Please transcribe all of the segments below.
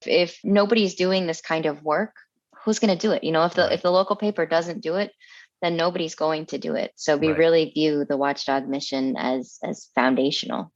If nobody's doing this kind of work, who's going to do it? If the local paper doesn't do it, then nobody's going to do it. So we really view the Watchdog mission as foundational.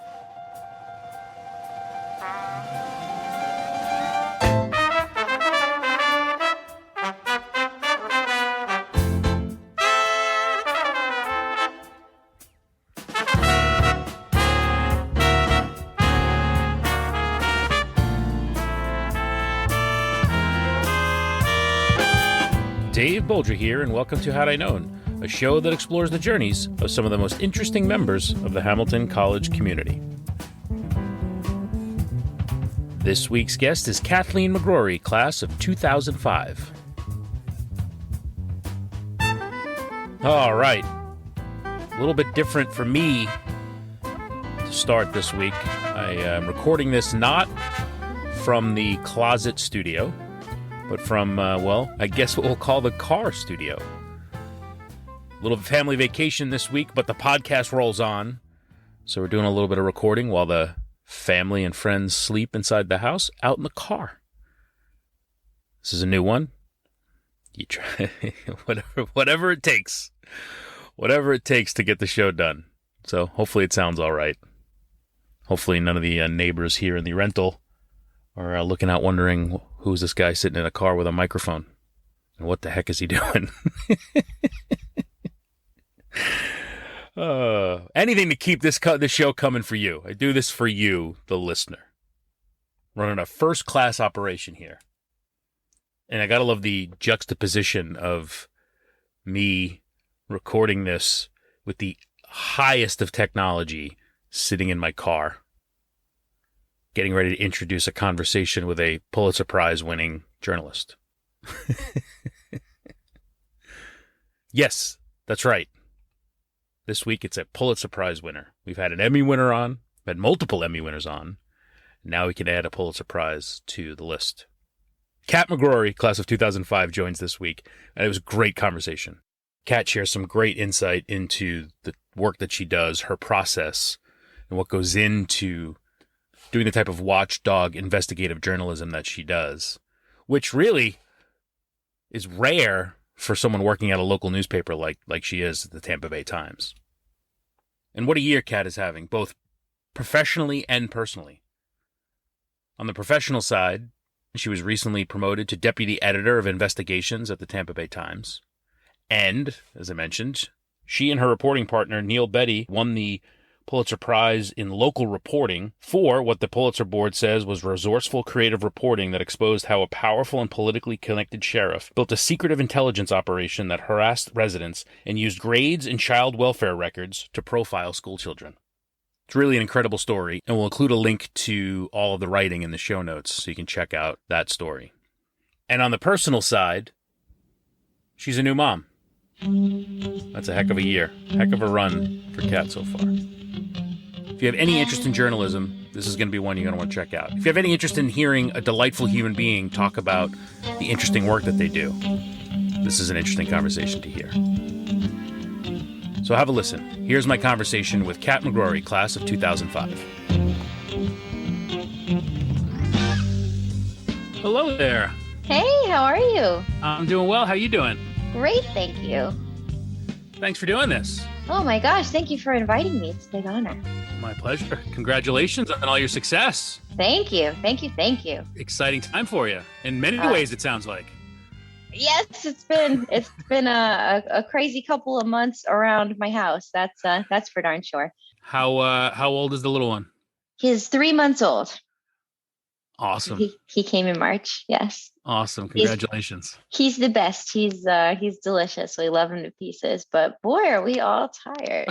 Dave Boldry here, and welcome to Had I Known, a show that explores the journeys of some of the most interesting members of the Hamilton College community. This week's guest is Kathleen McGrory, class of 2005. All right. A little bit different for me to start this week. I am recording this not from the closet studio, but from, I guess what we'll call the car studio. A little family vacation this week, but the podcast rolls on. So we're doing a little bit of recording while the family and friends sleep inside the house, out in the car. This is a new one. You try whatever it takes. Whatever it takes to get the show done. So hopefully it sounds all right. Hopefully none of the neighbors here in the rental are looking out wondering, who's this guy sitting in a car with a microphone? And what the heck is he doing? Anything to keep this show coming for you. I do this for you, the listener. Running a first-class operation here. And I gotta love the juxtaposition of me recording this with the highest of technology sitting in my car, getting ready to introduce a conversation with a Pulitzer Prize winning journalist. Yes, that's right. This week it's a Pulitzer Prize winner. We've had an Emmy winner on, we've had multiple Emmy winners on. Now we can add a Pulitzer Prize to the list. Kat McGrory, class of 2005, joins this week, and it was a great conversation. Kat shares some great insight into the work that she does, her process, and what goes into doing the type of watchdog investigative journalism that she does, which really is rare for someone working at a local newspaper like she is at the Tampa Bay Times. And what a year Kat is having, both professionally and personally. On the professional side, she was recently promoted to deputy editor of investigations at the Tampa Bay Times. And, as I mentioned, she and her reporting partner, Neil Betty, won the Pulitzer Prize in local reporting for what the Pulitzer Board says was resourceful creative reporting that exposed how a powerful and politically connected sheriff built a secretive intelligence operation that harassed residents and used grades and child welfare records to profile school children. It's really an incredible story, and we'll include a link to all of the writing in the show notes so you can check out that story. And on the personal side, she's a new mom. That's a heck of a year, heck of a run for Kat so far. If you have any interest in journalism, this is going to be one you're going to want to check out. If you have any interest in hearing a delightful human being talk about the interesting work that they do, this is an interesting conversation to hear. So have a listen. Here's my conversation with Kat McGrory, class of 2005. Hello there. Hey, how are you? I'm doing well. How you doing? Great, thank you. Thanks for doing this. Oh my gosh, thank you for inviting me. It's a big honor. My pleasure. Congratulations on all your success. Thank you. Exciting time for you. In many ways, it sounds like. Yes, it's been a crazy couple of months around my house. That's for darn sure. How old is the little one? He's 3 months old. Awesome. He came in March. Yes. Awesome. Congratulations. He's the best. He's delicious. We love him to pieces, but boy, are we all tired.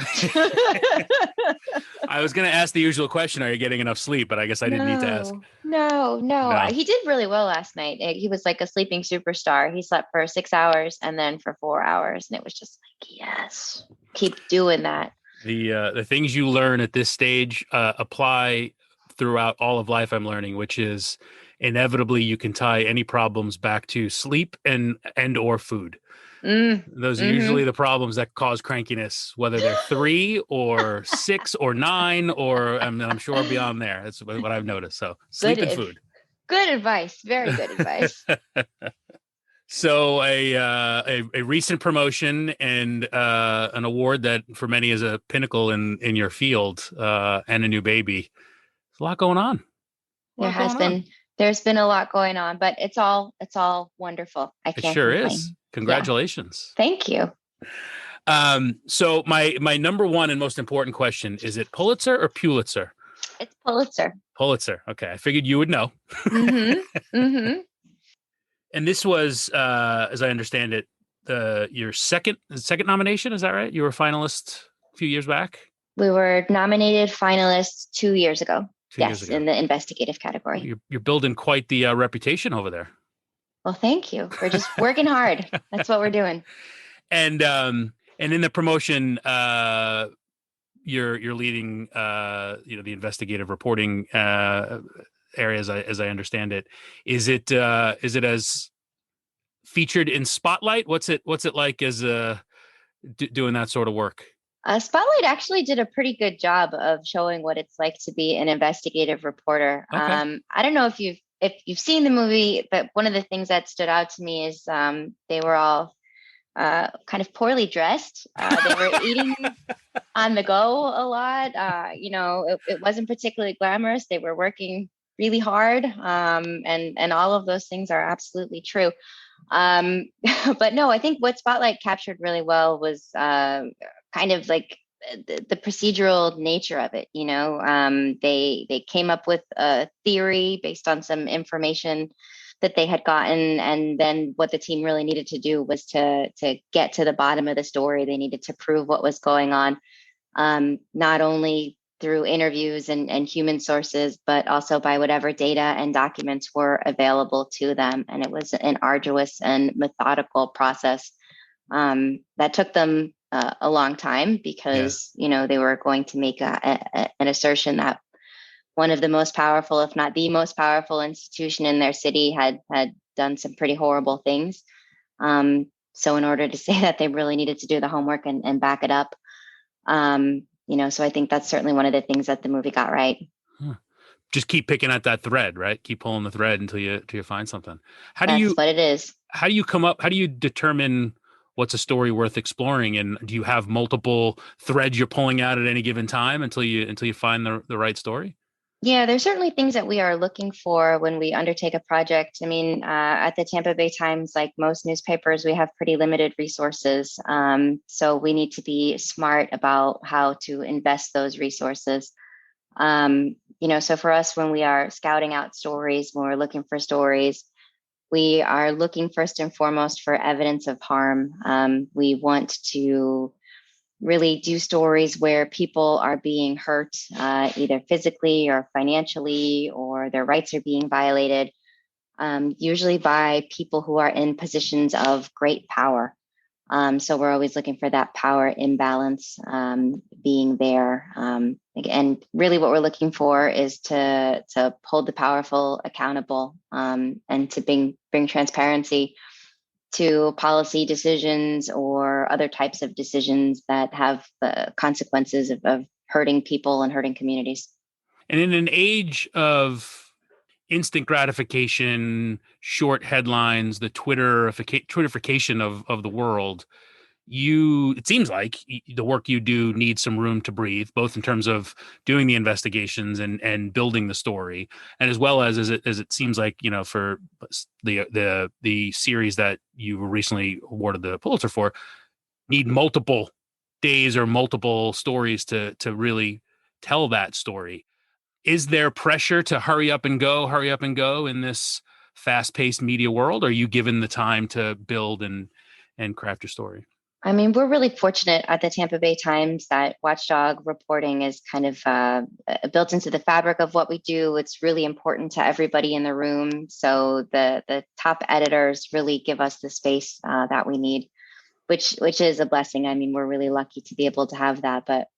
I was going to ask the usual question. Are you getting enough sleep? But I guess I didn't need to ask. No. He did really well last night. He was like a sleeping superstar. He slept for 6 hours and then for 4 hours. And it was just like, yes, keep doing that. The things you learn at this stage apply throughout all of life, I'm learning, which is inevitably you can tie any problems back to sleep and or food. Those are usually the problems that cause crankiness, whether they're 3 or 6 or 9, or I'm sure beyond there. That's what I've noticed. So sleep and food. Good advice. Very good advice. So a recent promotion and an award that for many is a pinnacle in your field, and a new baby. There's a lot going on. There's been a lot going on, but it's all wonderful. I It can't sure is. complain. Yeah. Congratulations. Thank you. So my number one and most important question, is it Pulitzer or Pulitzer? It's Pulitzer. Pulitzer. Okay. I figured you would know. Mm-hmm. Mm-hmm. And this was, as I understand it, your second nomination. Is that right? You were a finalist a few years back. We were nominated finalists 2 years ago. 2 years ago. In the investigative category. Well, you're building quite the reputation over there. Well, thank you. We're just working hard. That's what we're doing. And in the promotion, you're leading, the investigative reporting area, as I understand it. Is it as featured in Spotlight? What's it like as doing that sort of work? Spotlight actually did a pretty good job of showing what it's like to be an investigative reporter. Okay. I don't know if you've seen the movie, but one of the things that stood out to me is they were all kind of poorly dressed. They were eating on the go a lot. It wasn't particularly glamorous. They were working really hard, and all of those things are absolutely true. But no, I think what Spotlight captured really well was kind of like the procedural nature of it. They came up with a theory based on some information that they had gotten, and then what the team really needed to do was to get to the bottom of the story. They needed to prove what was going on, not only through interviews and human sources, but also by whatever data and documents were available to them. And it was an arduous and methodical process that took them a long time, because they were going to make an assertion that one of the most powerful, if not the most powerful institution in their city had done some pretty horrible things. So in order to say that, they really needed to do the homework and back it up. So I think that's certainly one of the things that the movie got right. Just keep picking at that thread, right? Keep pulling the thread until you find something. That's what it is. How do you determine what's a story worth exploring? And do you have multiple threads you're pulling out at any given time until you find the right story? Yeah, there's certainly things that we are looking for when we undertake a project. I mean, at the Tampa Bay Times, like most newspapers, we have pretty limited resources. So we need to be smart about how to invest those resources. So for us, when we are scouting out stories, when we're looking for stories, we are looking first and foremost for evidence of harm. We want to really do stories where people are being hurt, either physically or financially, or their rights are being violated, usually by people who are in positions of great power. So we're always looking for that power imbalance being there. And really what we're looking for is to hold the powerful accountable, and to bring transparency to policy decisions or other types of decisions that have the consequences of hurting people and hurting communities. And in an age of instant gratification, short headlines, the Twitterification of the world, it seems like the work you do needs some room to breathe, both in terms of doing the investigations and building the story, and as well as it seems like, for the series that you were recently awarded the Pulitzer for, need multiple days or multiple stories to really tell that story. Is there pressure to hurry up and go in this fast-paced media world? Or are you given the time to build and craft your story? I mean, we're really fortunate at the Tampa Bay Times that Watchdog reporting is kind of built into the fabric of what we do. It's really important to everybody in the room. So the top editors really give us the space that we need, which is a blessing. I mean, we're really lucky to be able to have that. But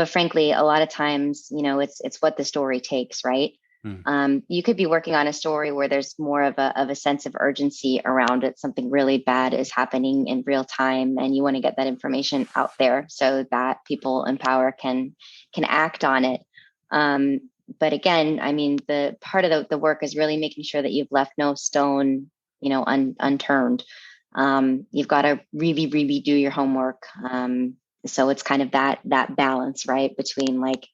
frankly, a lot of times, it's what the story takes, right? You could be working on a story where there's more of a sense of urgency around it. Something really bad is happening in real time, and you want to get that information out there so that people in power can act on it. But again, I mean, the part of the work is really making sure that you've left no stone, unturned. You've got to really, really do your homework. So it's kind of that balance, right, between like,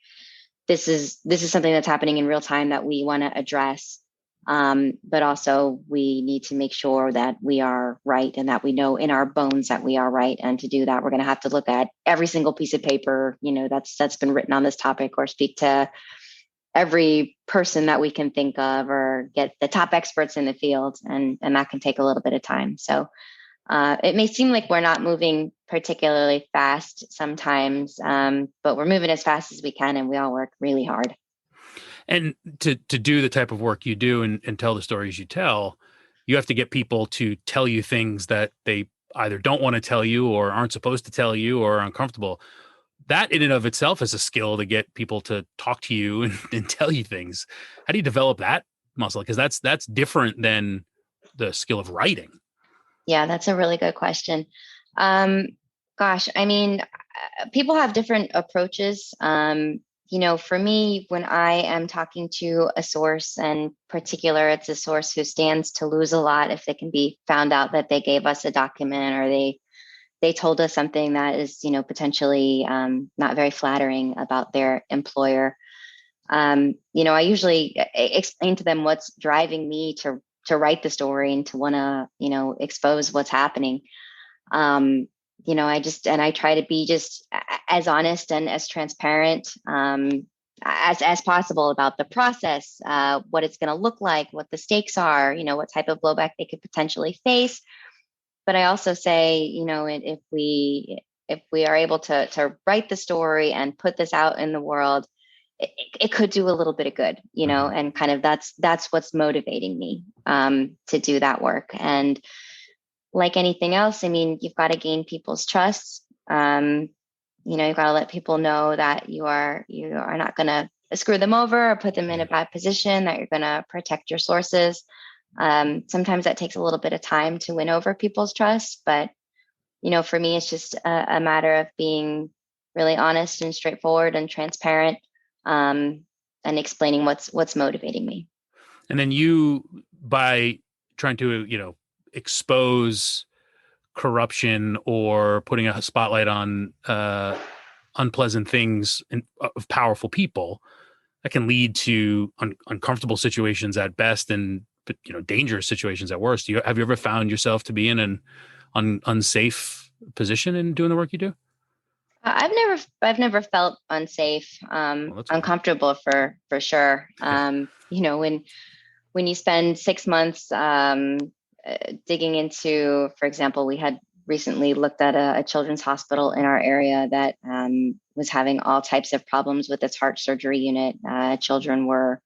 this is something that's happening in real time that we want to address. But also we need to make sure that we are right and that we know in our bones that we are right. And to do that, we're going to have to look at every single piece of paper, that's been written on this topic, or speak to every person that we can think of, or get the top experts in the field. And that can take a little bit of time. So it may seem like we're not moving particularly fast sometimes, but we're moving as fast as we can, and we all work really hard. And to do the type of work you do and tell the stories you tell, you have to get people to tell you things that they either don't want to tell you or aren't supposed to tell you or are uncomfortable. That in and of itself is a skill to get people to talk to you and tell you things. How do you develop that muscle? Because that's different than the skill of writing. Yeah, that's a really good question. Gosh, I mean, people have different approaches. For me, when I am talking to a source, and particular, it's a source who stands to lose a lot if they can be found out that they gave us a document, or they told us something that is, potentially not very flattering about their employer. I usually explain to them what's driving me to write the story and to want to, expose what's happening. I try to be just as honest and as transparent as possible about the process, what it's going to look like, what the stakes are, what type of blowback they could potentially face. But I also say, if we are able to write the story and put this out in the world, it could do a little bit of good, and kind of that's what's motivating me to do that work. And like anything else, I mean, you've got to gain people's trust. You've got to let people know that you are not going to screw them over or put them in a bad position, that you're going to protect your sources. Sometimes that takes a little bit of time to win over people's trust, but for me, it's just a matter of being really honest and straightforward and transparent, and explaining what's motivating me. And then you, by trying to, expose corruption or putting a spotlight on unpleasant things of powerful people, that can lead to uncomfortable situations at best, and dangerous situations at worst. Have you ever found yourself to be in an unsafe position in doing the work you do? I've never felt unsafe, uncomfortable for sure. When you spend 6 months digging into, for example, we had recently looked at a children's hospital in our area that was having all types of problems with its heart surgery unit. Children were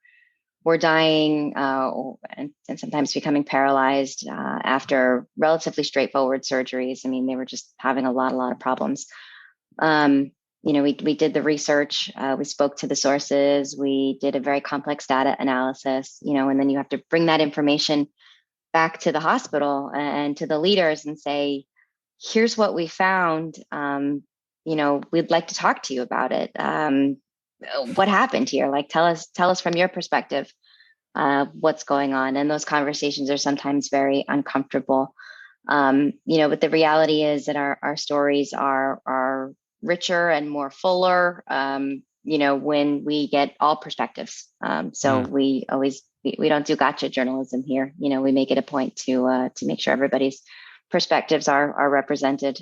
dying and sometimes becoming paralyzed after relatively straightforward surgeries. I mean, they were just having a lot of problems. We did the research, we spoke to the sources, we did a very complex data analysis, and then you have to bring that information back to the hospital and to the leaders and say, here's what we found. We'd like to talk to you about it. What happened here? Like, tell us from your perspective, what's going on. And those conversations are sometimes very uncomfortable. But the reality is that our stories are richer and more fuller, when we get all perspectives. We don't do gotcha journalism here. We make it a point to make sure everybody's perspectives are represented,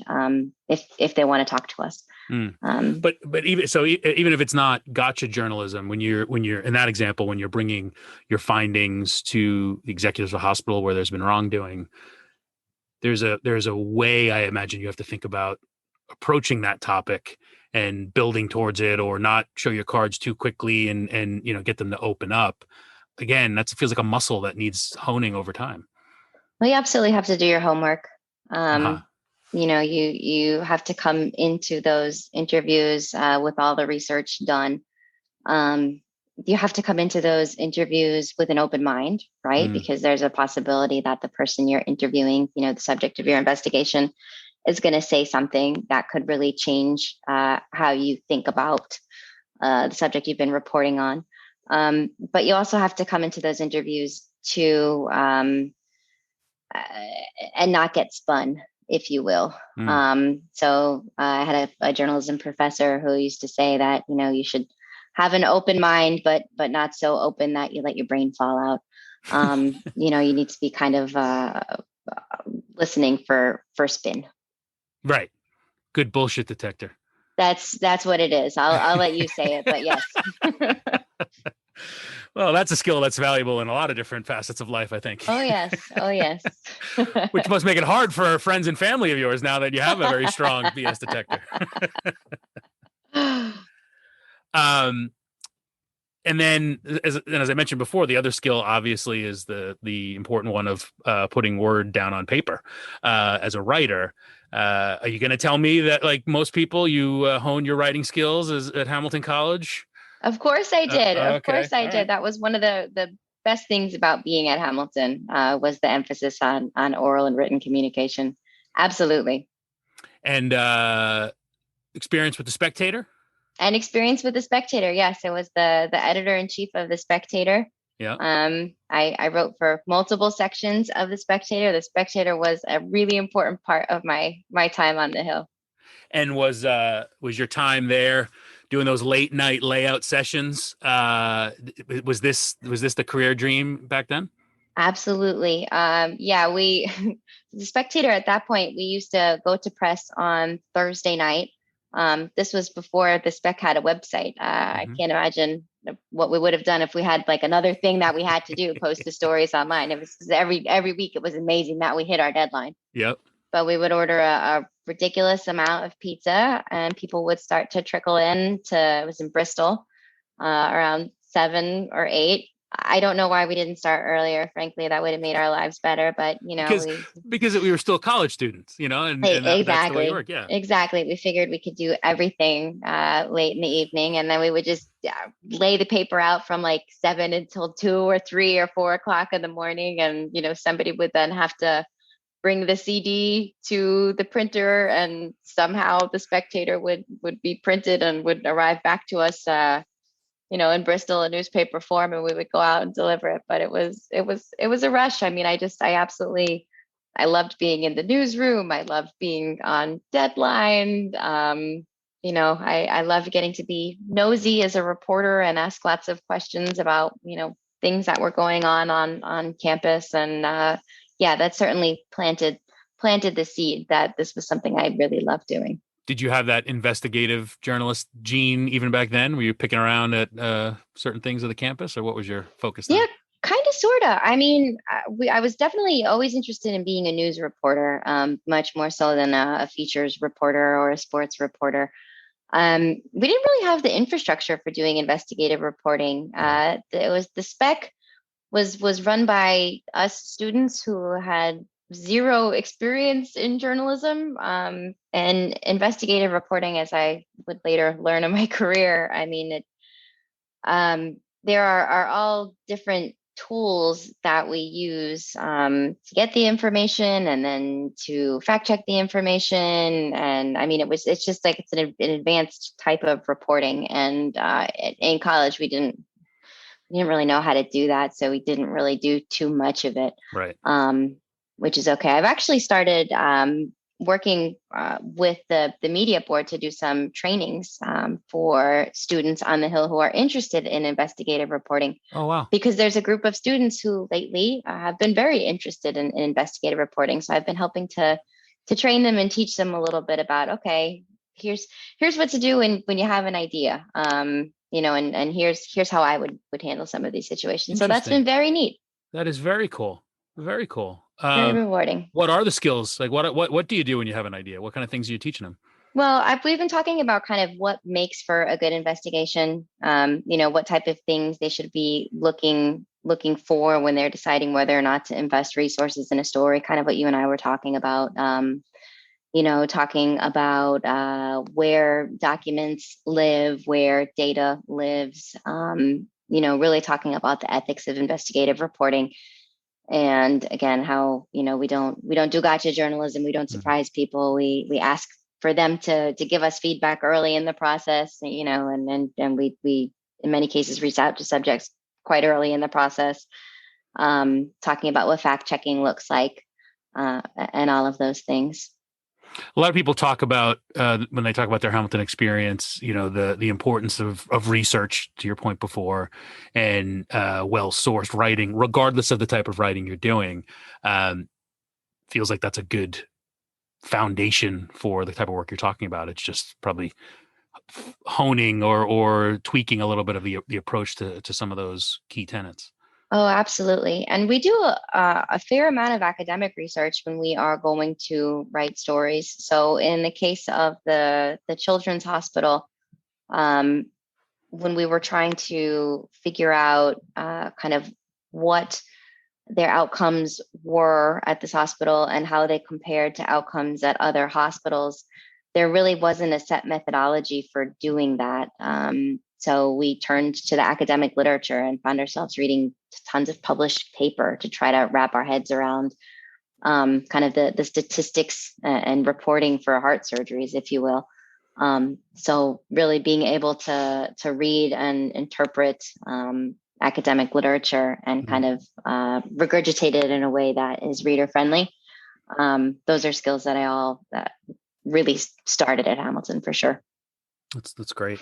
if they want to talk to us. But even if it's not gotcha journalism, when you're in that example, when you're bringing your findings to the executives of a hospital where there's been wrongdoing, there's a way I imagine you have to think about approaching that topic and building towards it, or not show your cards too quickly and get them to open up. Again, that feels like a muscle that needs honing over time. Well, you absolutely have to do your homework. You have to come into those interviews with all the research done. You have to come into those interviews with an open mind, right? Because there's a possibility that the person you're interviewing, the subject of your investigation, is going to say something that could really change how you think about the subject you've been reporting on. But you also have to come into those interviews to and not get spun, if you will. So I had a journalism professor who used to say that, you should have an open mind, but not so open that you let your brain fall out. You need to be kind of listening for spin. Right. Good bullshit detector. That's what it is. I'll let you say it, but yes. Well, that's a skill that's valuable in a lot of different facets of life, I think. Oh, yes. Oh, yes. Which must make it hard for friends and family of yours now that you have a very strong BS detector. And then, as I mentioned before, the other skill obviously is the important one of putting word down on paper. As a writer, are you going to tell me that, like most people, you honed your writing skills at Hamilton College? Of course I did. Of course I did. Right. That was one of the best things about being at Hamilton, was the emphasis on oral and written communication. Absolutely. And experience with the Spectator? And experience with the Spectator. Yes, it was the editor-in-chief of the Spectator. Yeah. I wrote for multiple sections of the Spectator. The Spectator was a really important part of my time on the Hill. And was your time there doing those late night layout sessions? Was this the career dream back then? Absolutely. Yeah, the Spectator at that point, we used to go to press on Thursday night. This was before the Spec had a website. I can't imagine what we would have done if we had like another thing that we had to do, post the stories online. It was every week. It was amazing that we hit our deadline. Yep. But we would order a ridiculous amount of pizza, and people would start to trickle in. It was in Bristol, around 7 or 8. I don't know why we didn't start earlier. Frankly, that would have made our lives better. But because we were still college students, and exactly. That's the way it worked. Yeah, exactly. We figured we could do everything late in the evening, and then we would just lay the paper out from like 7 until 2 or 3 or 4 o'clock in the morning, and somebody would then have to bring the CD to the printer, and somehow the Spectator would be printed and would arrive back to us. In Bristol, a newspaper form, and we would go out and deliver it. But it was a rush. I mean, I loved being in the newsroom. I loved being on deadline. I loved getting to be nosy as a reporter and ask lots of questions about, things that were going on campus. And that certainly planted the seed that this was something I really loved doing. Did you have that investigative journalist gene even back then? Were you picking around at certain things of the campus, or what was your focus then? Yeah, kind of, sort of. I mean, I was definitely always interested in being a news reporter, much more so than a features reporter or a sports reporter. We didn't really have the infrastructure for doing investigative reporting. It was the Spec was run by us students who had zero experience in journalism, and investigative reporting, as I would later learn in my career. I mean, there are all different tools that we use to get the information and then to fact check the information. And I mean, it's just like it's an advanced type of reporting. And in college, we didn't really know how to do that, so we didn't really do too much of it. Right. Which is okay. I've actually started working with the media board to do some trainings for students on the Hill who are interested in investigative reporting. Oh, wow. Because there's a group of students who lately have been very interested in investigative reporting. So I've been helping to train them and teach them a little bit about, okay, here's what to do when you have an idea, and here's how I would handle some of these situations. So that's been very neat. That is very cool. Very cool. Very rewarding. What are the skills? Like, what do you do when you have an idea? What kind of things are you teaching them? Well, we've been talking about kind of what makes for a good investigation. What type of things they should be looking for when they're deciding whether or not to invest resources in a story. Kind of what you and I were talking about. Talking about where documents live, where data lives. Really talking about the ethics of investigative reporting. And again, how, we don't do gotcha journalism. We don't surprise people. We ask for them to give us feedback early in the process, and we in many cases reach out to subjects quite early in the process, talking about what fact checking looks like, and all of those things. A lot of people talk about when they talk about their Hamilton experience, the importance of research, to your point before, and well-sourced writing, regardless of the type of writing you're doing. Feels like that's a good foundation for the type of work you're talking about. It's just probably honing or tweaking a little bit of the approach to some of those key tenets. Oh, absolutely. And we do a fair amount of academic research when we are going to write stories. So in the case of the Children's Hospital, when we were trying to figure out kind of what their outcomes were at this hospital and how they compared to outcomes at other hospitals, there really wasn't a set methodology for doing that. So we turned to the academic literature and found ourselves reading tons of published paper to try to wrap our heads around kind of the statistics and reporting for heart surgeries, if you will. So really being able to read and interpret academic literature and kind of regurgitate it in a way that is reader friendly. Those are skills that really started at Hamilton for sure. That's great.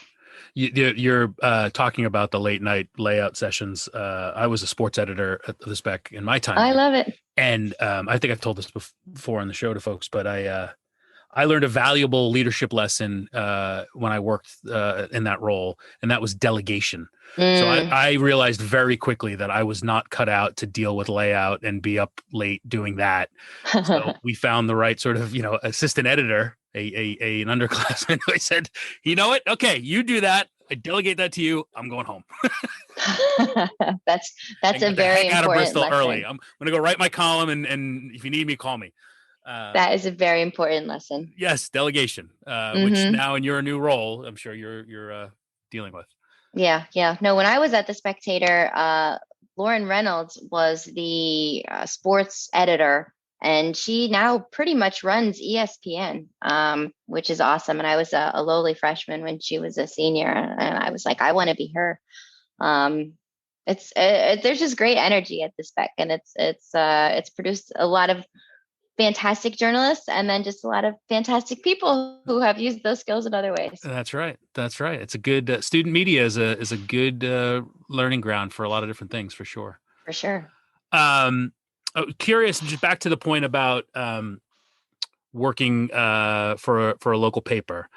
You're talking about the late night layout sessions. I was a sports editor at the Spec in my time. I love it. And I think I've told this before on the show to folks, but I learned a valuable leadership lesson when I worked in that role, and that was delegation. So I realized very quickly that I was not cut out to deal with layout and be up late doing that. So we found the right sort of, assistant editor, an underclassman who I said, you know what? Okay, you do that. I delegate that to you. I'm going home. That's a very important out of Bristol lesson. Early. I'm going to go write my column, and if you need me, call me. That is a very important lesson. Yes, delegation, which now in your new role, I'm sure you're dealing with. Yeah. No, when I was at the Spectator, Lauren Reynolds was the sports editor, and she now pretty much runs ESPN, which is awesome. And I was a lowly freshman when she was a senior, and I was like, I want to be her. There's just great energy at the Spec, and it's produced a lot of fantastic journalists, and then just a lot of fantastic people who have used those skills in other ways. That's right. It's a good student media is a good learning ground for a lot of different things, for sure. For sure. Curious, just back to the point about working for a local paper.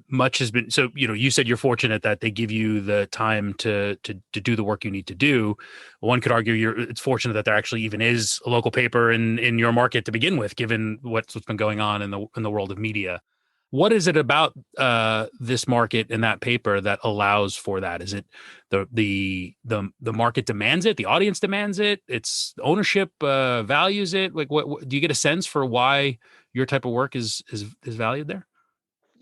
Much has been, so you said you're fortunate that they give you the time to do the work you need to do. One could argue it's fortunate that there actually even is a local paper in your market to begin with, given what's been going on in the world of media. What is it about this market and that paper that allows for that? Is it the market demands it, the audience demands it, it's ownership values it? Like, what do you get a sense for why your type of work is valued there?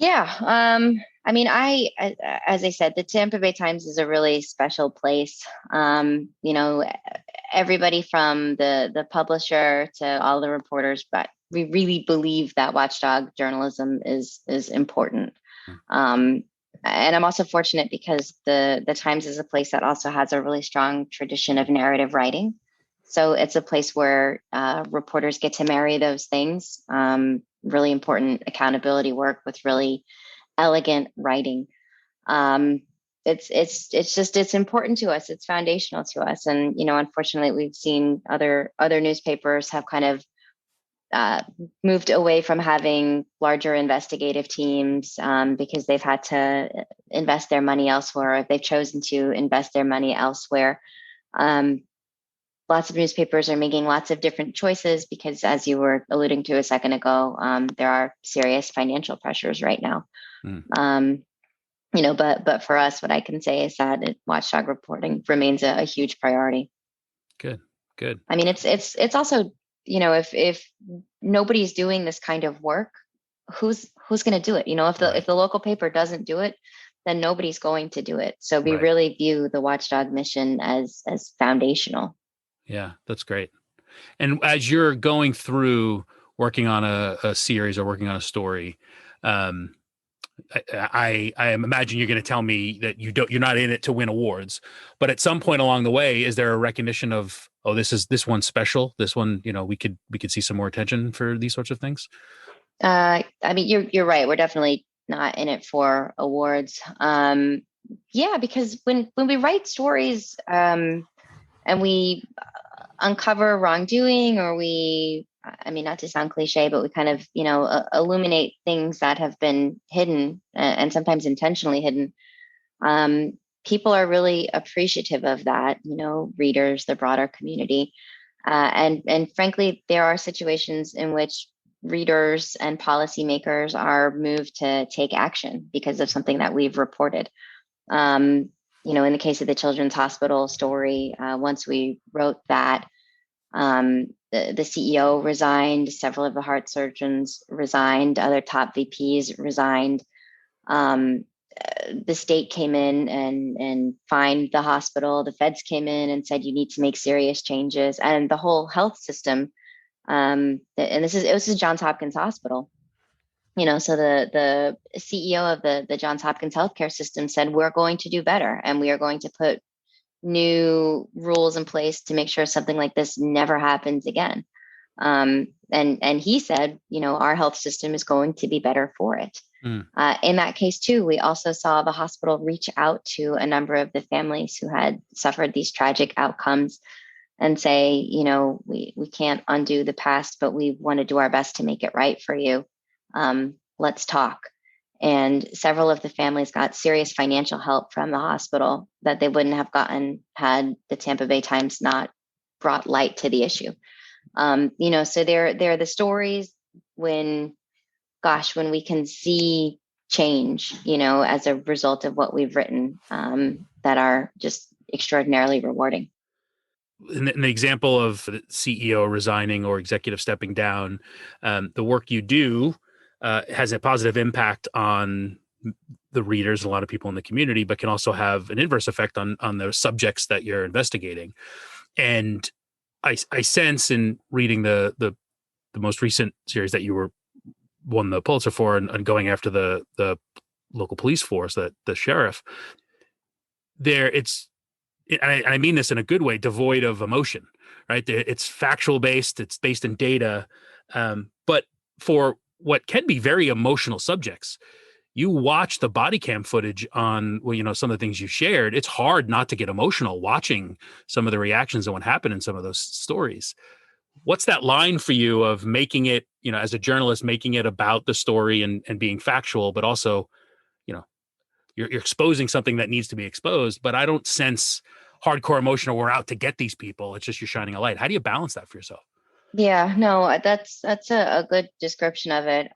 Yeah. I mean, as I said, the Tampa Bay Times is a really special place. Everybody from the publisher to all the reporters, but we really believe that watchdog journalism is important. And I'm also fortunate because the Times is a place that also has a really strong tradition of narrative writing. So it's a place where reporters get to marry those things. Really important accountability work with really elegant writing. It's important to us. It's foundational to us. And, unfortunately, we've seen other newspapers have kind of moved away from having larger investigative teams because they've had to invest their money elsewhere. Or they've chosen to invest their money elsewhere. Lots of newspapers are making lots of different choices because, as you were alluding to a second ago, there are serious financial pressures right now. But for us, what I can say is that watchdog reporting remains a huge priority. Good. I mean, it's also, if nobody's doing this kind of work, who's going to do it? If the local paper doesn't do it, then nobody's going to do it. So we really view the watchdog mission as foundational. Yeah, that's great. And as you're going through working on a series or working on a story, I imagine you're going to tell me that you're not in it to win awards, but at some point along the way, is there a recognition of, oh, this one's special, this one, we could see some more attention for these sorts of things? I mean, you're right. We're definitely not in it for awards. Yeah, because when we write stories, and we uncover wrongdoing, or I mean, not to sound cliche, but we kind of, illuminate things that have been hidden, and sometimes intentionally hidden. People are really appreciative of that, readers, the broader community. And frankly, there are situations in which readers and policymakers are moved to take action because of something that we've reported. In the case of the Children's Hospital story, once we wrote that, the CEO resigned, several of the heart surgeons resigned, other top VPs resigned. The state came in and fined the hospital. The feds came in and said, you need to make serious changes. And the whole health system, and this is Johns Hopkins Hospital. So the CEO of the Johns Hopkins healthcare system said, we're going to do better, and we are going to put new rules in place to make sure something like this never happens again. And he said, our health system is going to be better for it. In that case, too, we also saw the hospital reach out to a number of the families who had suffered these tragic outcomes and say, we can't undo the past, but we want to do our best to make it right for you. Let's talk. And several of the families got serious financial help from the hospital that they wouldn't have gotten had the Tampa Bay Times not brought light to the issue. So they're the stories when we can see change, as a result of what we've written, that are just extraordinarily rewarding. In the example of the CEO resigning or executive stepping down, the work you do has a positive impact on the readers, a lot of people in the community, but can also have an inverse effect on the subjects that you're investigating. And I sense in reading the most recent series that you won the Pulitzer for, and going after the local police force, the sheriff, I mean this in a good way, devoid of emotion, right? It's factual based, it's based in data, but for what can be very emotional subjects, you watch the body cam footage on, some of the things you shared. It's hard not to get emotional watching some of the reactions and what happened in some of those stories. What's that line for you of making it, as a journalist, making it about the story and being factual, but also, you're exposing something that needs to be exposed, but I don't sense hardcore emotional, we're out to get these people. It's just you're shining a light. How do you balance that for yourself? Yeah, no, that's a good description of it.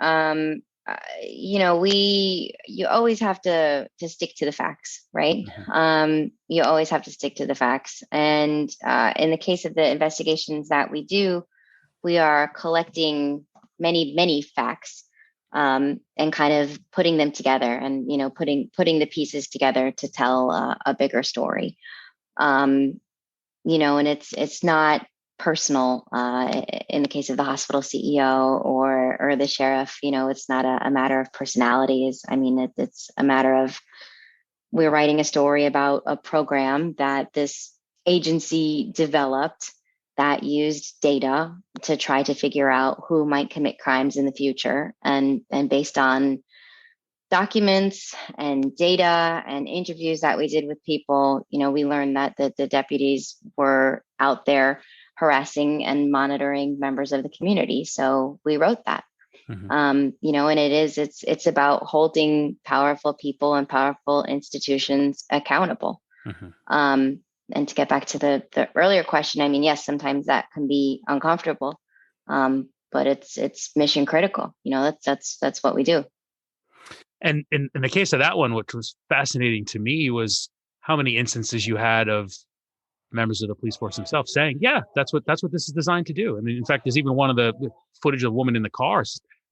You always have to stick to the facts, right? Mm-hmm. You always have to stick to the facts. And in the case of the investigations that we do, we are collecting many, many facts, and kind of putting them together, and putting the pieces together to tell a bigger story. And it's not personal. In the case of the hospital CEO or the sheriff, it's not a matter of personalities. I mean, it's a matter of, we're writing a story about a program that this agency developed that used data to try to figure out who might commit crimes in the future. And based on documents and data and interviews that we did with people, we learned that the deputies were out there harassing and monitoring members of the community. So we wrote that. Mm-hmm. And it's about holding powerful people and powerful institutions accountable. Mm-hmm. And to get back to the earlier question, I mean, yes, sometimes that can be uncomfortable, but it's mission critical. That's what we do. And in the case of that one, what was fascinating to me was how many instances you had of members of the police force themselves saying, "Yeah, that's what this is designed to do." I mean, in fact, there's even one of the footage of a woman in the car,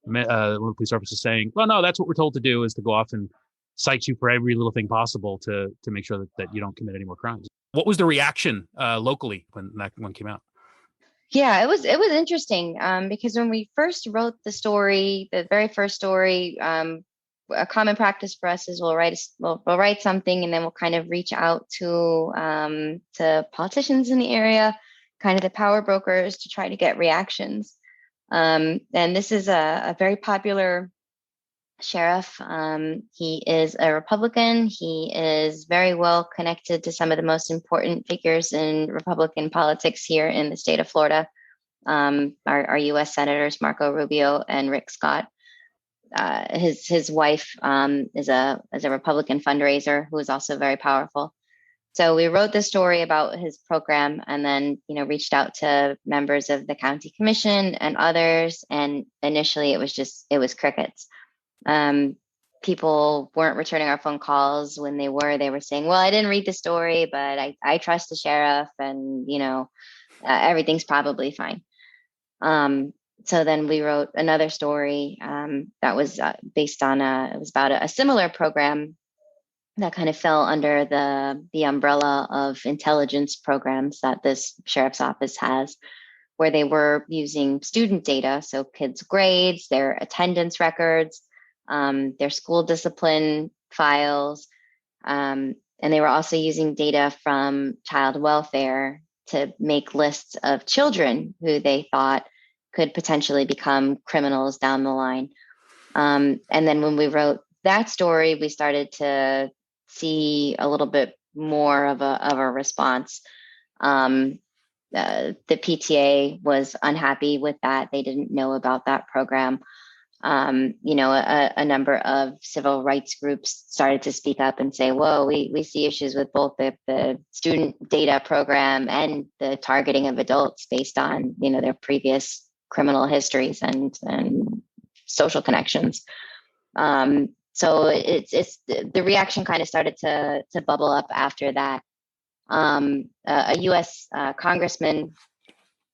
one of the police officers saying, "Well, no, that's what we're told to do, is to go off and cite you for every little thing possible to make sure that you don't commit any more crimes." What was the reaction locally when that one came out? Yeah, it was interesting, because when we first wrote the story, the very first story, a common practice for us is we'll write something, and then we'll kind of reach out to politicians in the area, kind of the power brokers, to try to get reactions. And this is a very popular sheriff. He is a Republican. He is very well connected to some of the most important figures in Republican politics here in the state of Florida. Our U.S. senators Marco Rubio and Rick Scott. His wife is a Republican fundraiser who is also very powerful. So we wrote the story about his program, and then reached out to members of the county commission and others. And initially, it was crickets. People weren't returning our phone calls. When they were saying, "Well, I didn't read the story, but I trust the sheriff, and everything's probably fine." So then we wrote another story that was based on it was about a similar program that kind of fell under the umbrella of intelligence programs that this sheriff's office has, where they were using student data, so kids' grades, their attendance records, their school discipline files, and they were also using data from child welfare to make lists of children who they thought could potentially become criminals down the line. And then when we wrote that story, we started to see a little bit more of a response. The PTA was unhappy with that. They didn't know about that program. A number of civil rights groups started to speak up and say, "Whoa, we see issues with both the student data program and the targeting of adults based on their previous criminal histories and social connections." So it's the reaction kind of started to bubble up after that. A U.S. Congressman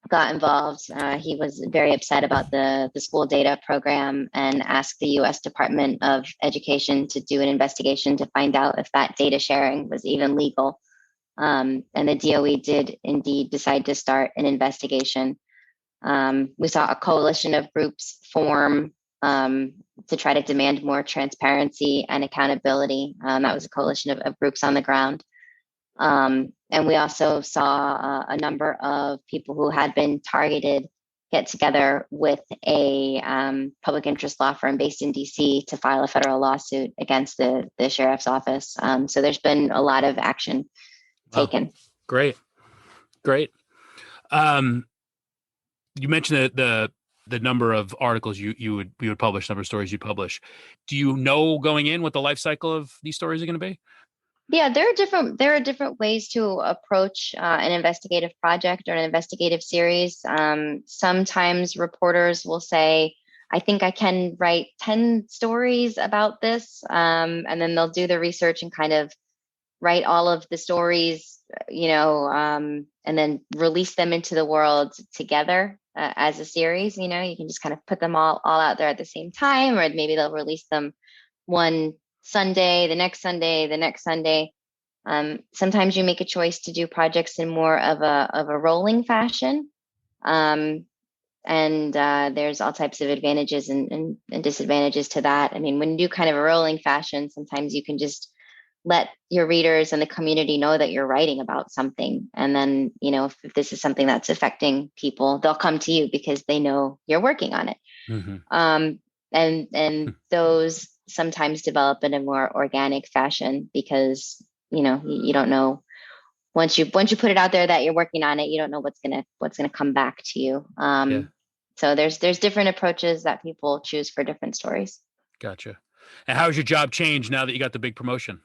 got involved. He was very upset about the school data program and asked the U.S. Department of Education to do an investigation to find out if that data sharing was even legal. And the DOE did indeed decide to start an investigation. We saw a coalition of groups form to try to demand more transparency and accountability. That was a coalition of groups on the ground. And we also saw a number of people who had been targeted get together with a public interest law firm based in DC to file a federal lawsuit against the sheriff's office. So there's been a lot of action taken. Great. You mentioned the number of articles you would publish, number of stories you publish. Do you know going in what the life cycle of these stories are going to be? Yeah, there are different ways to approach an investigative project or an investigative series. Sometimes reporters will say, "I think I can write 10 stories about this," and then they'll do the research and kind of write all of the stories, and then release them into the world together as a series. You can just kind of put them all out there at the same time, or maybe they'll release them one Sunday, the next Sunday, the next Sunday. Sometimes you make a choice to do projects in more of a rolling fashion. And there's all types of advantages and disadvantages to that. I mean, when you do kind of a rolling fashion, sometimes you can just let your readers and the community know that you're writing about something. And then, if this is something that's affecting people, they'll come to you because they know you're working on it. Mm-hmm. And those sometimes develop in a more organic fashion because, you don't know once you put it out there that you're working on it, you don't know what's gonna come back to you. So there's different approaches that people choose for different stories. Gotcha. And how's your job changed now that you got the big promotion?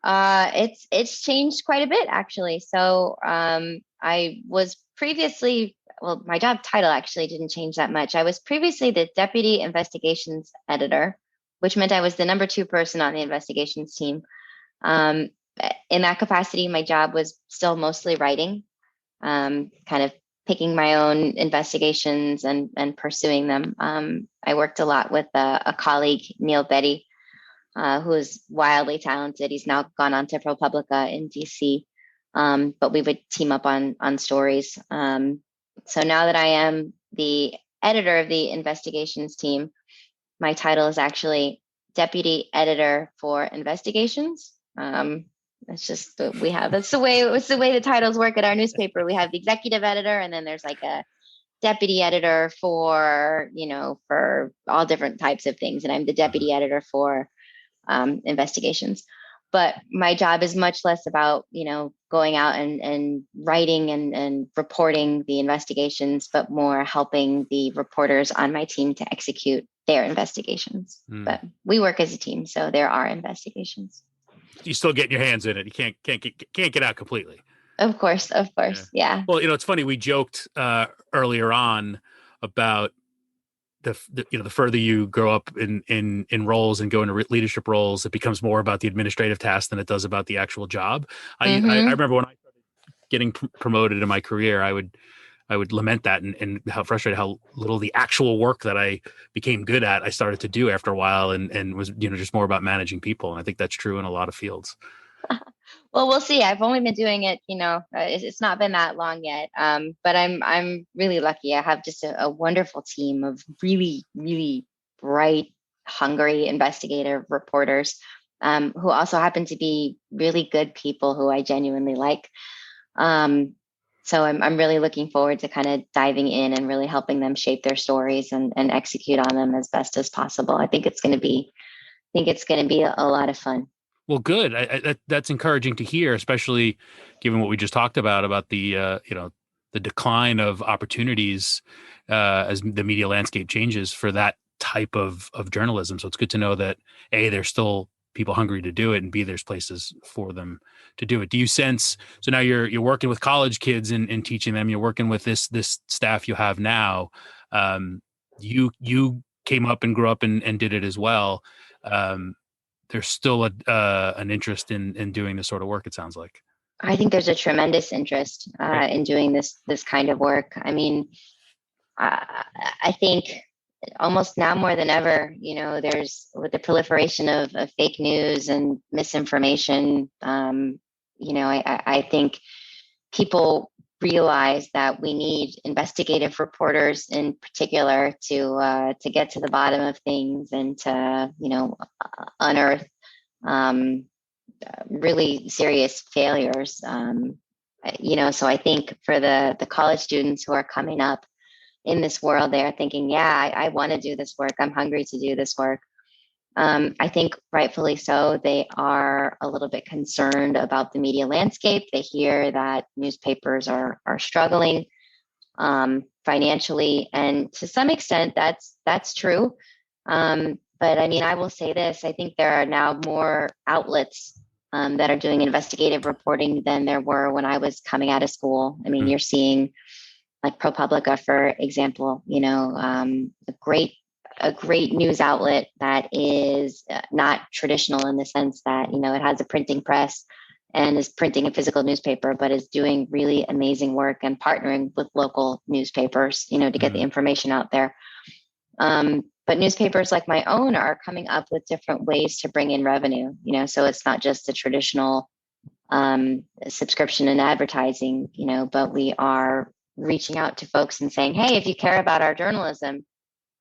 It's changed quite a bit, actually. So I was previously, well, my job title actually didn't change that much. I was previously the deputy investigations editor, which meant I was the number 2 person on the investigations team. In that capacity, my job was still mostly writing, kind of picking my own investigations and pursuing them. I worked a lot with a colleague, Neil Betty, who is wildly talented. He's now gone on to ProPublica in DC, but we would team up on stories. So now that I am the editor of the investigations team, my title is actually deputy editor for investigations. It's just that's the way the titles work at our newspaper. We have the executive editor, and then there's like a deputy editor for for all different types of things, and I'm the deputy editor for investigations. But my job is much less about going out and writing and reporting the investigations, but more helping the reporters on my team to execute their investigations. But we work as a team, so there are investigations. You still get your hands in it. You can't get out completely. Of course. Yeah. Well, it's funny. We joked earlier on about the further you grow up in roles and go into leadership roles, it becomes more about the administrative task than it does about the actual job. I remember when I started getting promoted in my career, I would lament that and how frustrated how little the actual work that I became good at I started to do after a while, and was just more about managing people. And I think that's true in a lot of fields. Well, we'll see. I've only been doing it, it's not been that long yet. But I'm really lucky. I have just a wonderful team of really, really bright, hungry investigative reporters who also happen to be really good people who I genuinely like. So I'm really looking forward to kind of diving in and really helping them shape their stories and execute on them as best as possible. I think it's going to be a lot of fun. Well, good. That's encouraging to hear, especially given what we just talked about the the decline of opportunities as the media landscape changes for that type of journalism. So it's good to know that A, there's still people hungry to do it, and B, there's places for them to do it. Do you sense, so now you're working with college kids and teaching them, you're working with this staff you have now. You came up and grew up and did it as well. There's still an interest in doing this sort of work, it sounds like. I think there's a tremendous interest in doing this kind of work. I mean, I think almost now more than ever, there's, with the proliferation of fake news and misinformation, I think people realize that we need investigative reporters in particular to get to the bottom of things and to unearth really serious failures. So I think for the college students who are coming up in this world, they are thinking, yeah, I want to do this work. I'm hungry to do this work. I think rightfully so, they are a little bit concerned about the media landscape. They hear that newspapers are struggling financially, and to some extent that's true. But I mean, I will say this, I think there are now more outlets that are doing investigative reporting than there were when I was coming out of school. I mean, you're seeing like ProPublica, for example, a great news outlet that is not traditional in the sense that, it has a printing press and is printing a physical newspaper, but is doing really amazing work and partnering with local newspapers, to get the information out there. But newspapers like my own are coming up with different ways to bring in revenue, so it's not just the traditional subscription and advertising, but we are reaching out to folks and saying, hey, if you care about our journalism,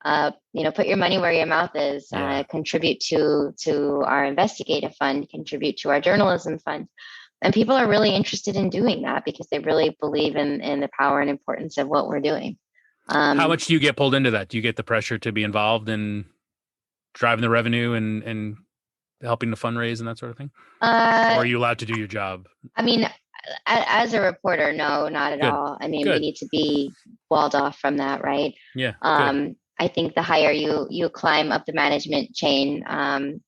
put your money where your mouth is, contribute to our investigative fund, contribute to our journalism fund. And people are really interested in doing that because they really believe in the power and importance of what we're doing. How much do you get pulled into that? Do you get the pressure to be involved in driving the revenue and helping to fundraise and that sort of thing? Or are you allowed to do your job? I mean, as a reporter, no, not at all. I mean, we need to be walled off from that, right? Yeah. I think the higher you climb up the management chain,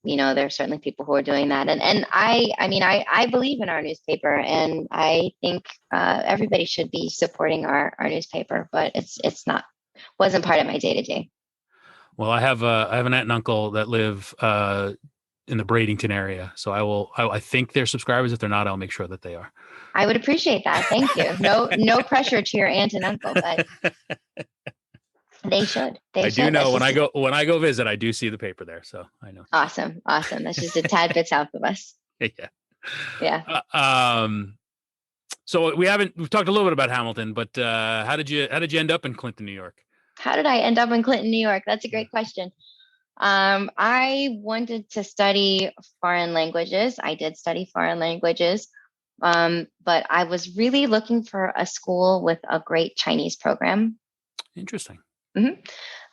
there's certainly people who are doing that. And I believe in our newspaper, and I think everybody should be supporting our newspaper, but wasn't part of my day to day. Well, I have an aunt and uncle that live in the Bradenton area, so I think they're subscribers. If they're not, I'll make sure that they are. I would appreciate that. Thank you. No pressure to your aunt and uncle, but they should. I do know when I go visit, I do see the paper there, so I know. Awesome. That's just a tad bit south of us. Yeah. So we've talked a little bit about Hamilton, but how did you end up in Clinton, New York? How did I end up in Clinton, New York? That's a great question. I wanted to study foreign languages. I did study foreign languages, but I was really looking for a school with a great Chinese program. Interesting. hmm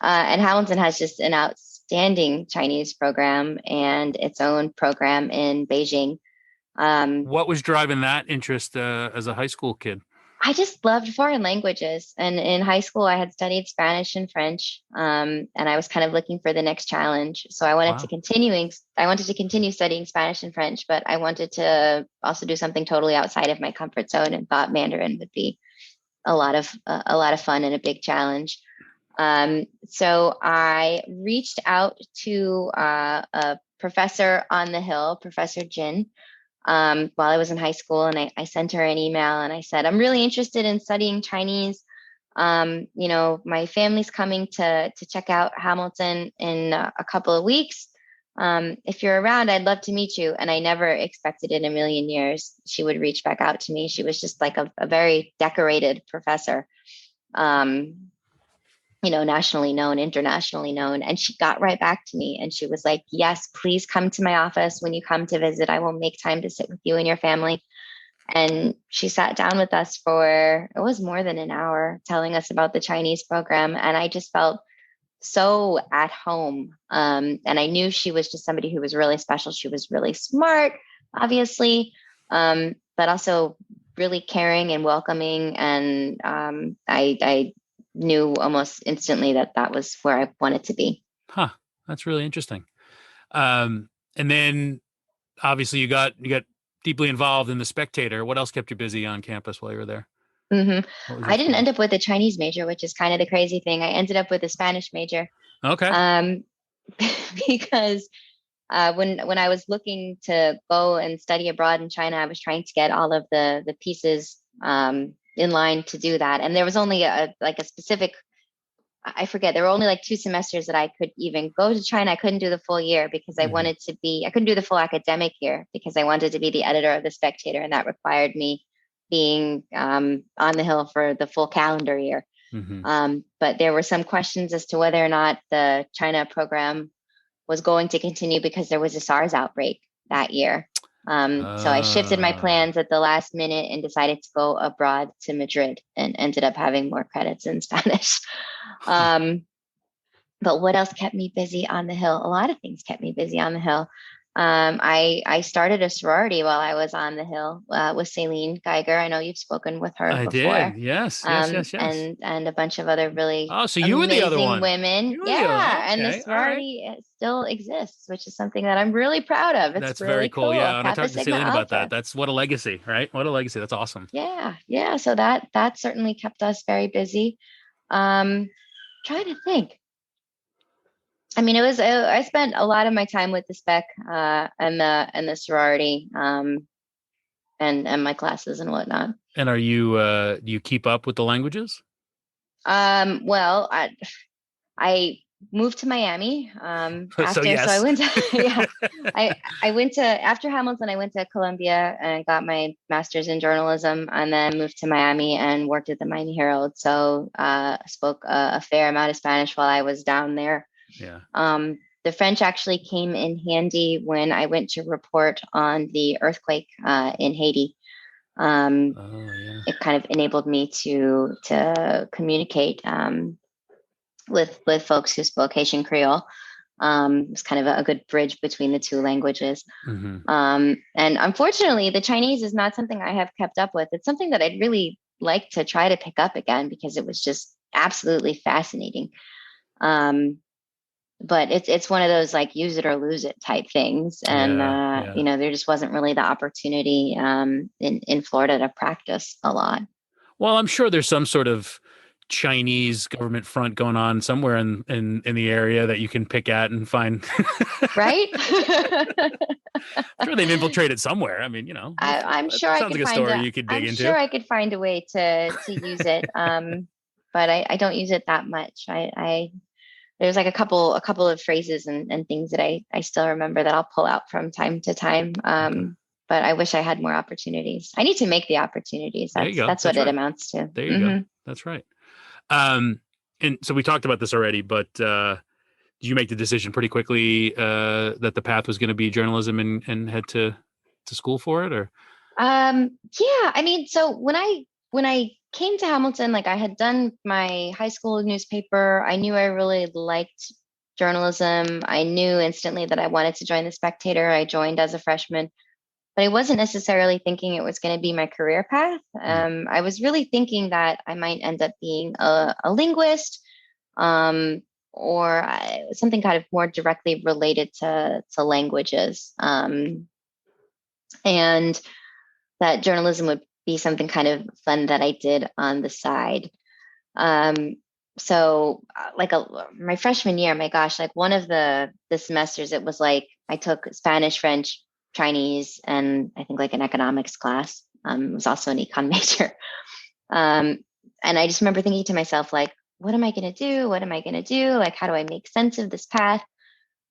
and Hamilton has just an outstanding Chinese program and its own program in Beijing. Um, What was driving that interest as a high school kid? I just loved foreign languages. And in high school, I had studied Spanish and French, and I was kind of looking for the next challenge. So Wow. I wanted to continue studying Spanish and French, but I wanted to also do something totally outside of my comfort zone and thought Mandarin would be a lot of fun and a big challenge. So I reached out to a professor on the Hill, Professor Jin, while I was in high school, and I sent her an email and I said, I'm really interested in studying Chinese. My family's coming to check out Hamilton in a couple of weeks. If you're around, I'd love to meet you. And I never expected in a million years she would reach back out to me. She was just like a very decorated professor. Um, nationally known, internationally known. And she got right back to me and she was like, yes, please come to my office when you come to visit. I will make time to sit with you and your family. And she sat down with us it was more than an hour, telling us about the Chinese program. And I just felt so at home. And I knew she was just somebody who was really special. She was really smart, obviously, but also really caring and welcoming. And I knew almost instantly that was where I wanted to be. Huh. That's really interesting. And then obviously you got deeply involved in The Spectator. What else kept you busy on campus while you were there? hmm What was I didn't end experience? up with a Chinese major, which is kind of the crazy thing. I ended up with a Spanish major, Okay. um, because when I was looking to go and study abroad in China, I was trying to get all of the pieces in line to do that, and there was only a specific. I forget. There were only like 2 semesters that I could even go to China. I couldn't do the full year because Mm-hmm. I couldn't do the full academic year because I wanted to be the editor of the Spectator, and that required me being on the Hill for the full calendar year. Mm-hmm. But there were some questions as to whether or not the China program was going to continue because there was a SARS outbreak that year. So I shifted my Uh, plans at the last minute and decided to go abroad to Madrid and ended up having more credits in Spanish. huh. Um, but what else kept me busy on the Hill? A lot of things kept me busy on the Hill. I started a sorority while I was on the Hill with Celine Geiger. I know you've spoken with her I before, did. Yes. Yes. Yes. Yes. and a bunch of other really Oh, so you were the other amazing one. women. You were the other. Yeah, and the Okay. All right. sorority still exists, which is something that I'm really proud of. It's That's very really cool. cool. Yeah. And I Kappa talked to Sigma Celine about that. Alpha. That's what a legacy, right? What a legacy. That's awesome. Yeah, yeah. So that certainly kept us very busy. Trying to think. I mean, I spent a lot of my time with the spec and the sorority and my classes and whatnot. And do you keep up with the languages? Well, I moved to Miami So after, so I yes. went to yeah, I went to after Hamilton. I went to Columbia and got my master's in journalism, and then moved to Miami and worked at the Miami Herald. So spoke a fair amount of Spanish while I was down there. Yeah. The French actually came in handy when I went to report on the earthquake in Haiti. Oh yeah. It kind of enabled me to communicate with folks who spoke Haitian Creole. It's kind of a good bridge between the two languages. Mm-hmm. And unfortunately, the Chinese is not something I have kept up with. It's something that I'd really like to try to pick up again because it was just absolutely fascinating. Um, but it's one of those like use it or lose it type things, and Yeah. Yeah. there just wasn't really the opportunity in Florida to practice a lot. Well, I'm sure there's some sort of Chinese government front going on somewhere in the area that you can pick at and find. Right. I'm sure they've infiltrated somewhere. I mean, I'm that sure I sounds could like a find story a you could dig I'm into. sure I could find a way to use it. But I don't use it that much. I there's like a couple of phrases and things that I still remember that I'll pull out from time to time. Okay. But I wish I had more opportunities. I need to make the opportunities. There you go. That's what That's it right. amounts to. There you go. That's right. Um, and so we talked about this already, but Did you make the decision pretty quickly that the path was going to be journalism and head to school for it, or? Yeah, I mean, so when I came to Hamilton, like I had done my high school newspaper. I knew I really liked journalism. I knew instantly that I wanted to join the Spectator. I joined as a freshman, but I wasn't necessarily thinking it was going to be my career path. I was really thinking that I might end up being a linguist, um, or something kind of more directly related to languages, and that journalism would be something kind of fun that I did on the side. Um, so my freshman year, my gosh, like one of the semesters, it was like I took Spanish, French, Chinese, and I think like an economics class. It was also an econ major. And I just remember thinking to myself, like, what am I going to do? What am I going to do? Like, how do I make sense of this path?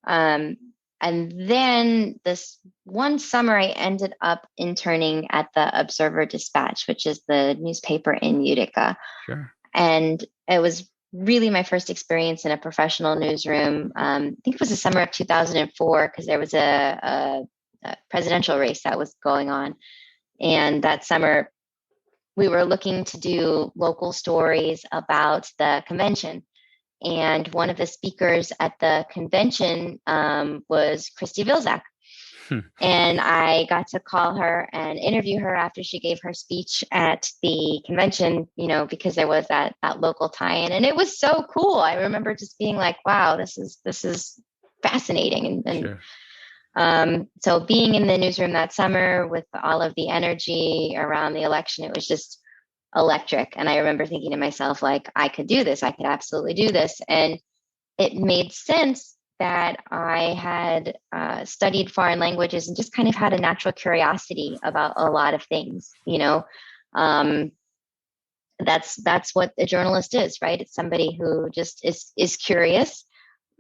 Um, and then this one summer, I ended up interning at the Observer Dispatch, which is the newspaper in Utica. Sure. And it was really my first experience in a professional newsroom. I think it was the summer of 2004, because there was a presidential race that was going on. And that summer, we were looking to do local stories about the convention. And one of the speakers at the convention was Christy Vilsack. And I got to call her and interview her after she gave her speech at the convention, because there was that local tie-in. And it was so cool. I remember just being like, wow, this is fascinating. And sure. So being in the newsroom that summer with all of the energy around the election, it was just electric. And I remember thinking to myself, like, I could do this. I could absolutely do this. And it made sense that I had studied foreign languages and just kind of had a natural curiosity about a lot of things. That's what a journalist is, right? It's somebody who just is curious,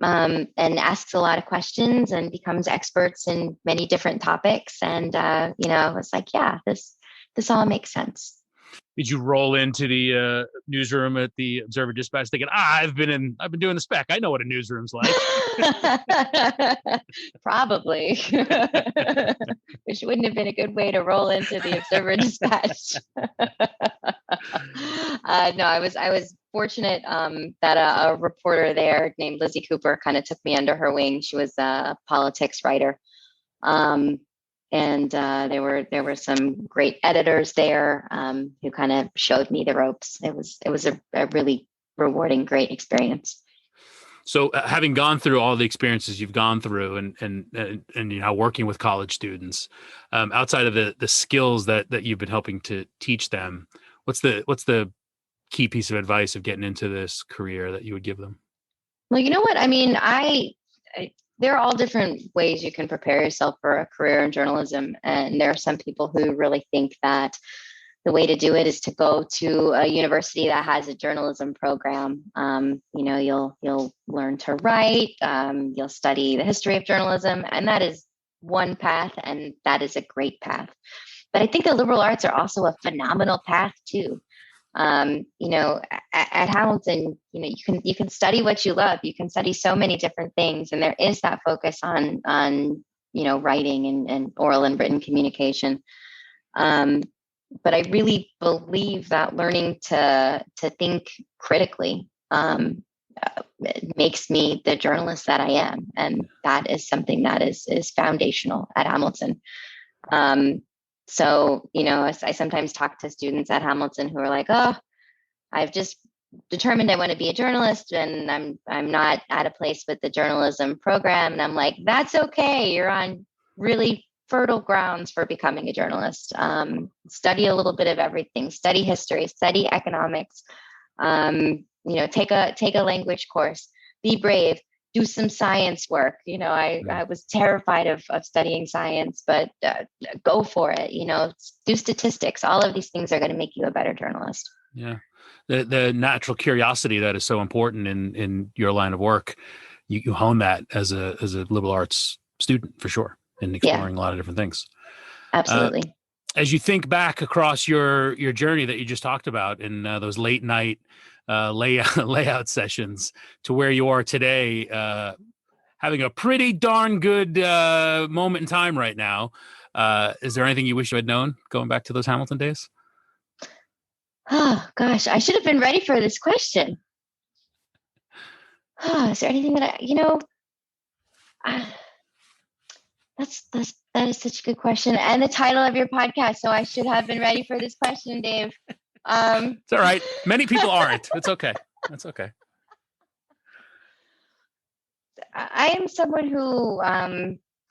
and asks a lot of questions and becomes experts in many different topics. And I was like, yeah, this all makes sense. Did you roll into the newsroom at the Observer Dispatch thinking, I've been doing the spec. I know what a newsroom's like. Probably. Which wouldn't have been a good way to roll into the Observer Dispatch. No, I was fortunate that a reporter there named Lizzie Cooper kind of took me under her wing. She was a politics writer. And there were some great editors there who kind of showed me the ropes. It was a really rewarding, great experience. So having gone through all the experiences you've gone through and working with college students, outside of the skills that you've been helping to teach them, what's the key piece of advice of getting into this career that you would give them? Well, you know what? I mean, there are all different ways you can prepare yourself for a career in journalism. And there are some people who really think that the way to do it is to go to a university that has a journalism program. You'll learn to write, you'll study the history of journalism, and that is one path, and that is a great path. But I think the liberal arts are also a phenomenal path too. At Hamilton, you can study what you love. You can study so many different things, and there is that focus on writing and oral and written communication. But I really believe that learning to think critically makes me the journalist that I am, and that is something that is foundational at Hamilton. So, I sometimes talk to students at Hamilton who are like, oh, I've just determined I want to be a journalist, and I'm not at a place with the journalism program. And I'm like, that's okay. You're on really fertile grounds for becoming a journalist. Study a little bit of everything. Study history, study economics, take a language course, be brave, do some science work. I was terrified of studying science, but go for it. Do statistics. All of these things are going to make you a better journalist. Yeah. The natural curiosity that is so important in your line of work, you hone that as a liberal arts student for sure, and exploring a lot of different things. Absolutely. as you think back across your journey that you just talked about in those late night layout sessions to where you are today, having a pretty darn good moment in time right now, is there anything you wish you had known going back to those Hamilton days? Oh gosh, I should have been ready for this question. Oh, is there anything that that is such a good question, and the title of your podcast. So I should have been ready for this question, Dave. It's all right. Many people aren't. It's okay. That's okay. I am someone who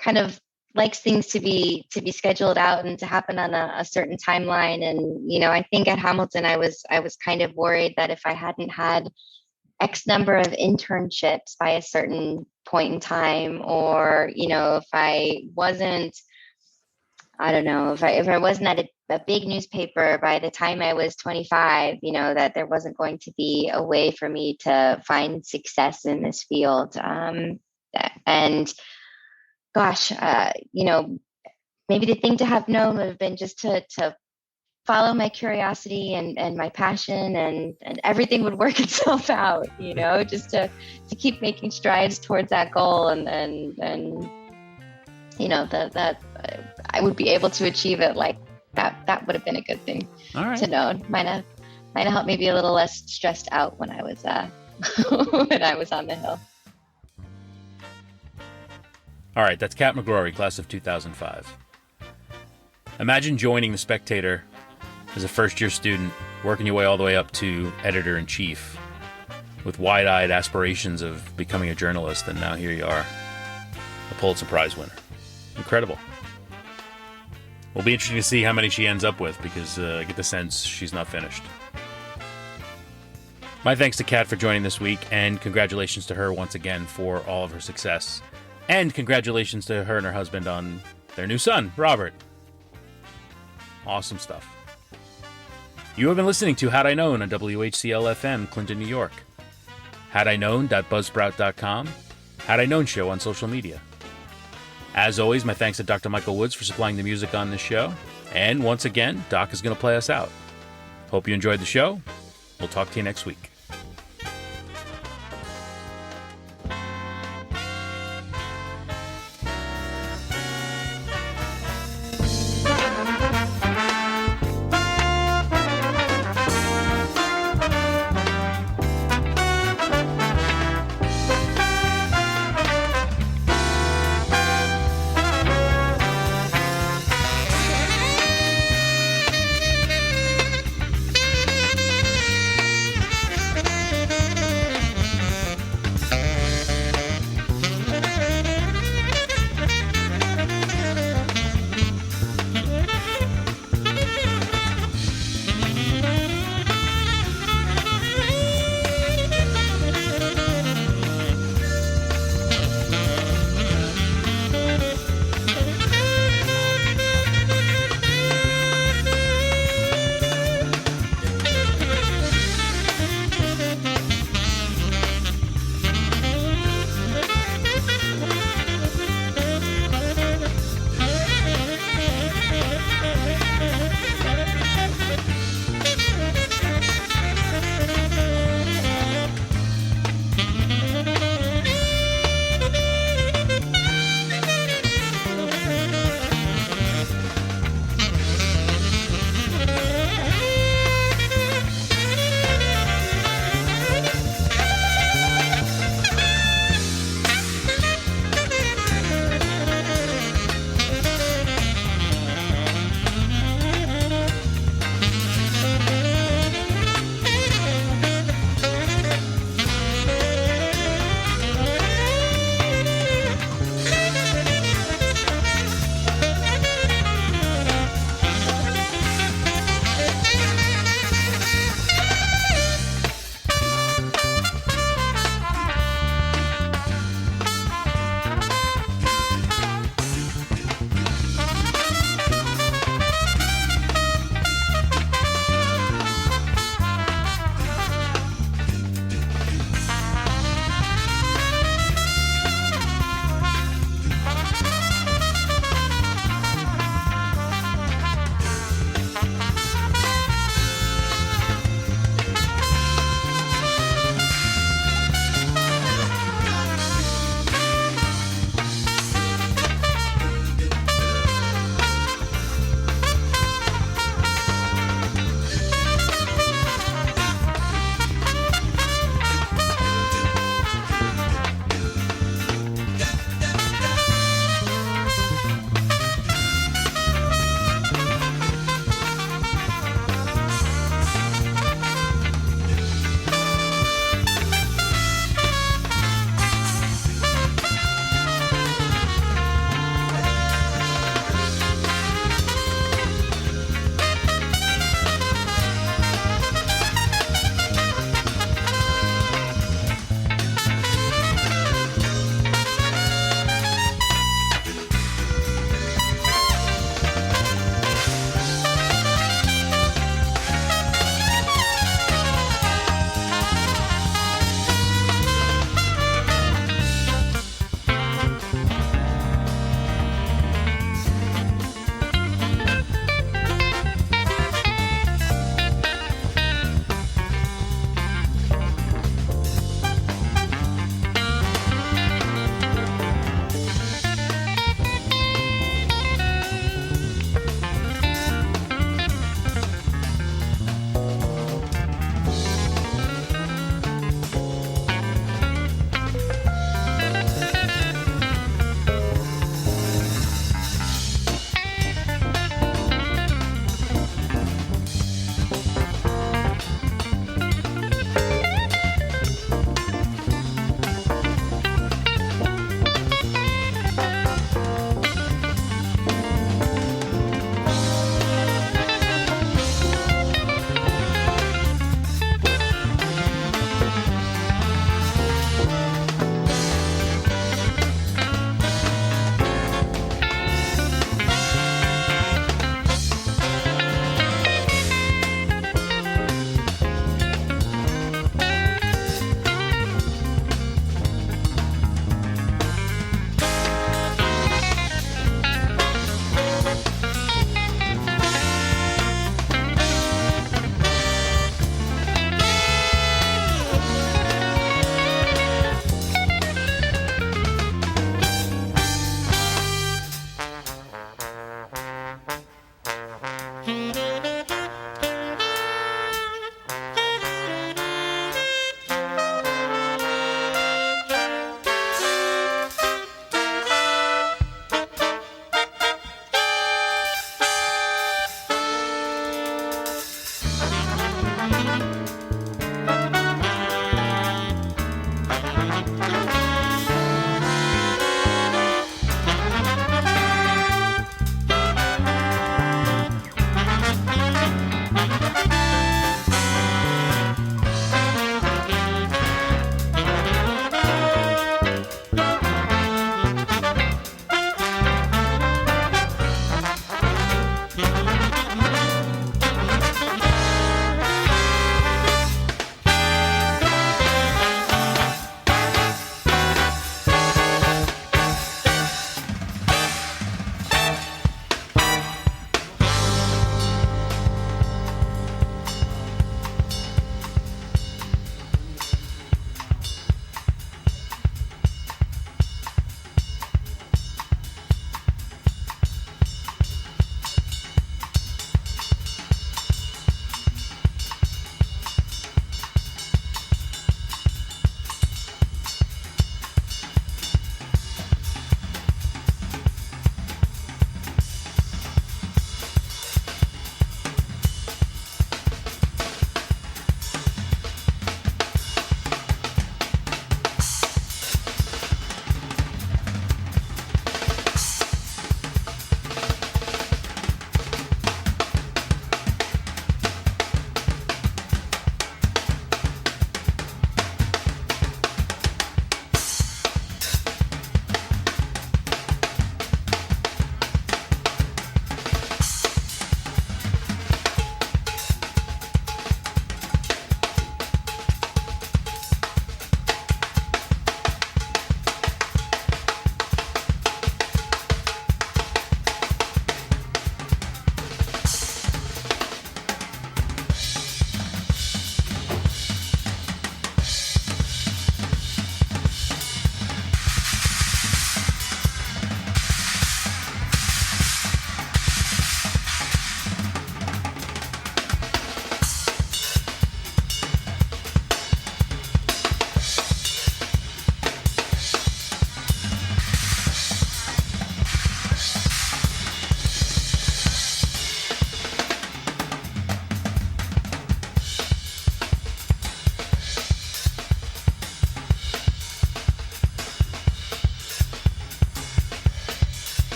kind of likes things to be scheduled out and to happen on a certain timeline. And I think at Hamilton, I was kind of worried that if I hadn't had X number of internships by a certain point in time, or if I wasn't, I don't know, if I wasn't at a big newspaper by the time I was 25, that there wasn't going to be a way for me to find success in this field. And gosh, maybe the thing to have known would have been just to follow my curiosity and my passion, and everything would work itself out, just to keep making strides towards that goal, and that I would be able to achieve it. Like that would have been a good thing to know. Might have helped me be a little less stressed out when I was when I was on the Hill. All right, that's Kat McGrory, class of 2005. Imagine joining The Spectator as a first-year student, working your way all the way up to editor-in-chief, with wide-eyed aspirations of becoming a journalist, and now here you are, a Pulitzer Prize winner. Incredible. Will be interesting to see how many she ends up with, because I get the sense she's not finished. My thanks to Kat for joining this week, and congratulations to her once again for all of her success. And congratulations to her and her husband on their new son, Robert. Awesome stuff. You have been listening to Had I Known on WHCL-FM, Clinton, New York. HadIKnown.buzzsprout.com. Had I Known Show on social media. As always, my thanks to Dr. Michael Woods for supplying the music on this show. And once again, Doc is going to play us out. Hope you enjoyed the show. We'll talk to you next week.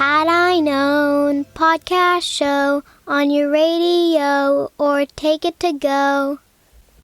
Had I Known podcast show on your radio or take it to go.